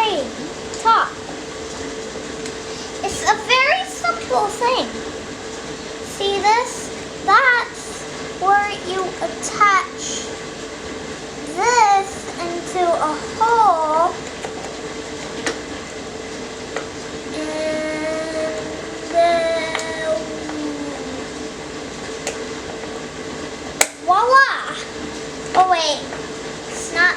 frame top. It's a very simple thing. See this? That's where you attach this into a hole, and voila! Oh wait, it's not